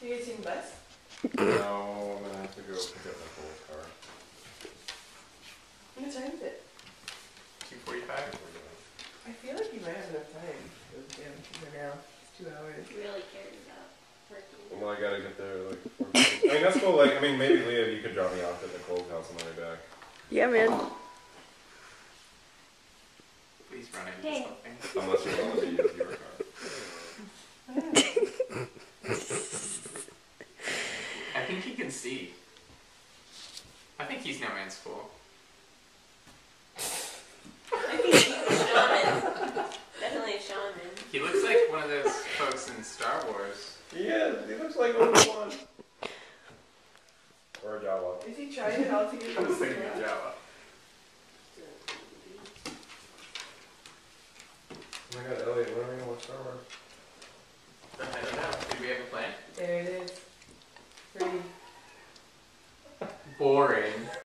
You guys seen the bus? No, I'm gonna have to go pick up Nicole's car. What time is it? 2:45. I feel like you might have enough time to go down for now. It's 2 hours. Really cared about working. Well, I gotta get there like 4 minutes. I mean, that's cool. Like, I mean, maybe Leah, you could drop me off at Nicole's house on the way back. Yeah, man. Please run into Hey. something. Unless you're willing to use your car. I think he can see. I think he's no man's fool. I think he's a shaman. Definitely a shaman. He looks like one of those folks in Star Wars. Yeah, he looks like Obi-Wan. Or a Jawa. Is he trying it all to get I was this thinking of thing? Java. Oh my god, Elliot, when are we gonna watch Star Wars? I don't know. Did we have a plan? There it is. Pretty. Boring.